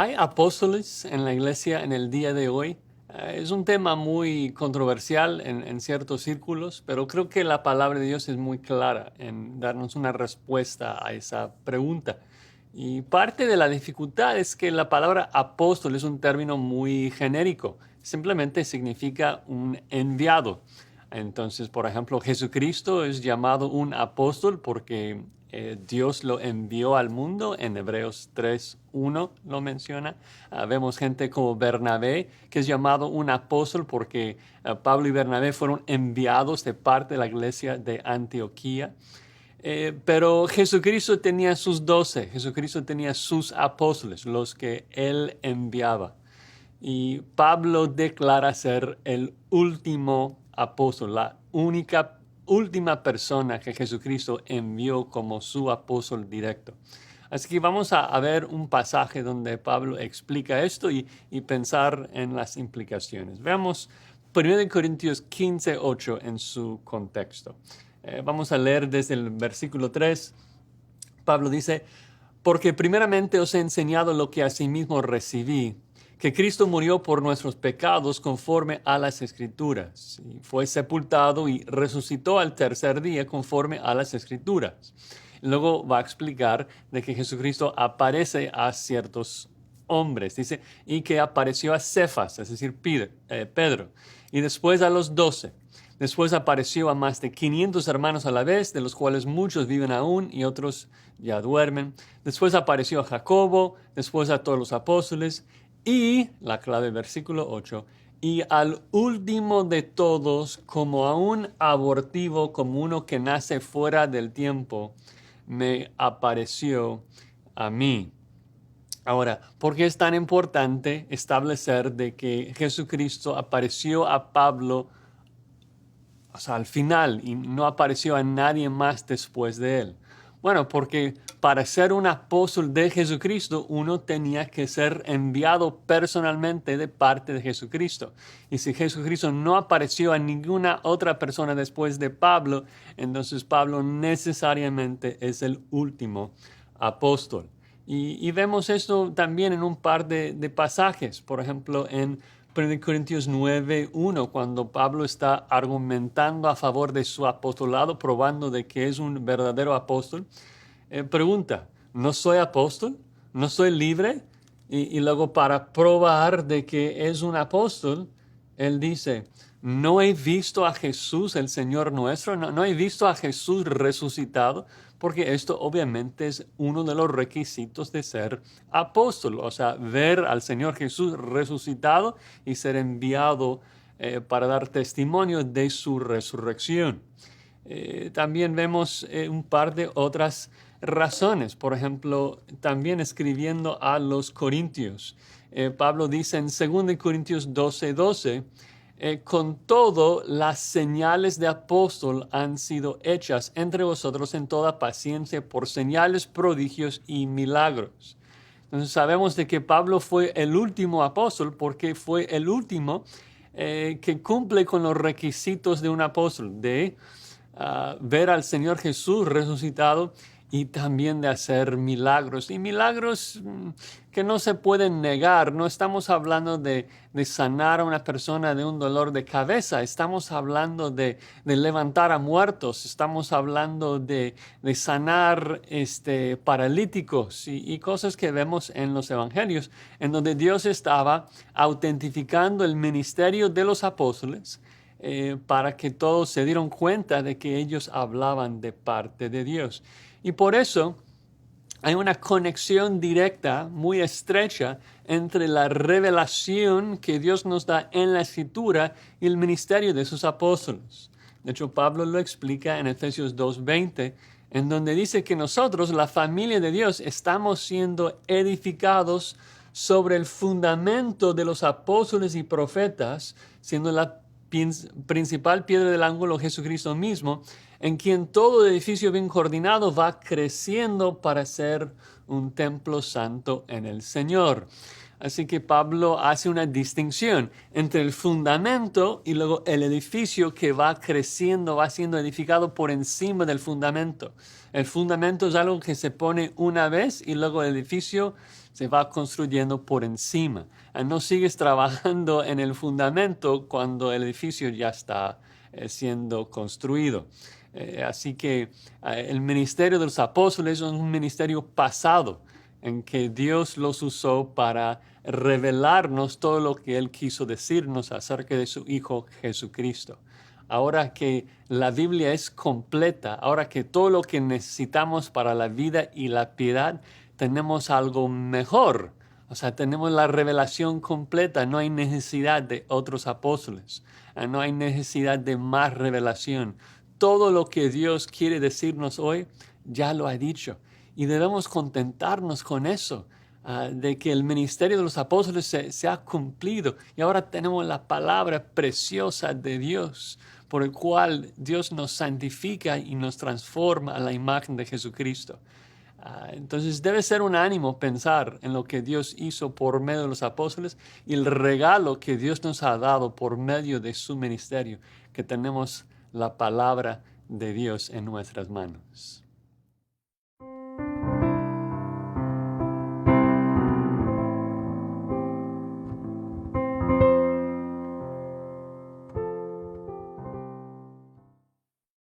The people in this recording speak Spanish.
¿Hay apóstoles en la iglesia en el día de hoy? Es un tema muy controversial en ciertos círculos, pero creo que la palabra de Dios es muy clara en darnos una respuesta a esa pregunta. Y parte de la dificultad es que la palabra apóstol es un término muy genérico. Simplemente significa un enviado. Entonces, por ejemplo, Jesucristo es llamado un apóstol porque Dios lo envió al mundo. En Hebreos 3:1 lo menciona. Vemos gente como Bernabé, que es llamado un apóstol porque Pablo y Bernabé fueron enviados de parte de la iglesia de Antioquía. Pero Jesucristo tenía sus 12, Jesucristo tenía sus apóstoles, los que él enviaba. Y Pablo declara ser el último apóstol, la última persona que Jesucristo envió como su apóstol directo. Así que vamos a ver un pasaje donde Pablo explica esto y pensar en las implicaciones. Veamos 1 Corintios 15:8 en su contexto. Vamos a leer desde el versículo 3. Pablo dice: porque primeramente os he enseñado lo que asimismo recibí, que Cristo murió por nuestros pecados conforme a las Escrituras, y fue sepultado y resucitó al tercer día conforme a las Escrituras. Luego va a explicar de que Jesucristo aparece a ciertos hombres, dice, y que apareció a Cefas, es decir, Pedro, y después a los 12. Después apareció a más de 500 hermanos a la vez, de los cuales muchos viven aún y otros ya duermen. Después apareció a Jacobo, después a todos los apóstoles y, la clave versículo 8, y al último de todos, como a un abortivo, como uno que nace fuera del tiempo, me apareció a mí. Ahora, ¿por qué es tan importante establecer de que Jesucristo apareció a Pablo, o sea, al final, y no apareció a nadie más después de él? Bueno, porque para ser un apóstol de Jesucristo, uno tenía que ser enviado personalmente de parte de Jesucristo. Y si Jesucristo no apareció a ninguna otra persona después de Pablo, entonces Pablo necesariamente es el último apóstol. Y vemos esto también en un par de pasajes. Por ejemplo, en 1 Corintios 9:1, cuando Pablo está argumentando a favor de su apostolado, probando de que es un verdadero apóstol, pregunta: ¿no soy apóstol? ¿No soy libre? Y luego, para probar de que es un apóstol, él dice: ¿no he visto a Jesús, el Señor nuestro? ¿No he visto a Jesús resucitado? Porque esto obviamente es uno de los requisitos de ser apóstol, o sea, ver al Señor Jesús resucitado y ser enviado para dar testimonio de su resurrección. También vemos un par de otras razones. Por ejemplo, también escribiendo a los Corintios, Pablo dice en 2 Corintios 12:12, con todo, las señales de apóstol han sido hechas entre vosotros en toda paciencia por señales, prodigios y milagros. Entonces sabemos de que Pablo fue el último apóstol porque fue el último que cumple con los requisitos de un apóstol, de ver al Señor Jesús resucitado y también de hacer milagros. Y milagros que no se pueden negar. No estamos hablando de sanar a una persona de un dolor de cabeza. Estamos hablando de levantar a muertos. Estamos hablando de sanar paralíticos y cosas que vemos en los evangelios, en donde Dios estaba autentificando el ministerio de los apóstoles, para que todos se dieron cuenta de que ellos hablaban de parte de Dios. Y por eso hay una conexión directa, muy estrecha, entre la revelación que Dios nos da en la Escritura y el ministerio de sus apóstoles. De hecho, Pablo lo explica en Efesios 2:20, en donde dice que nosotros, la familia de Dios, estamos siendo edificados sobre el fundamento de los apóstoles y profetas, siendo la principal piedra del ángulo Jesucristo mismo, en quien todo edificio bien coordinado va creciendo para ser un templo santo en el Señor. Así que Pablo hace una distinción entre el fundamento y luego el edificio que va creciendo, va siendo edificado por encima del fundamento. El fundamento es algo que se pone una vez y luego el edificio se va construyendo por encima. No sigues trabajando en el fundamento cuando el edificio ya está siendo construido. Así que el ministerio de los apóstoles es un ministerio pasado, en que Dios los usó para revelarnos todo lo que Él quiso decirnos acerca de su Hijo Jesucristo. Ahora que la Biblia es completa, ahora que todo lo que necesitamos para la vida y la piedad, tenemos algo mejor. O sea, tenemos la revelación completa, no hay necesidad de otros apóstoles, no hay necesidad de más revelación. Todo lo que Dios quiere decirnos hoy, ya lo ha dicho. Y debemos contentarnos con eso, de que el ministerio de los apóstoles se ha cumplido. Y ahora tenemos la palabra preciosa de Dios, por el cual Dios nos santifica y nos transforma a la imagen de Jesucristo. Entonces debe ser un ánimo pensar en lo que Dios hizo por medio de los apóstoles y el regalo que Dios nos ha dado por medio de su ministerio, que tenemos la palabra de Dios en nuestras manos.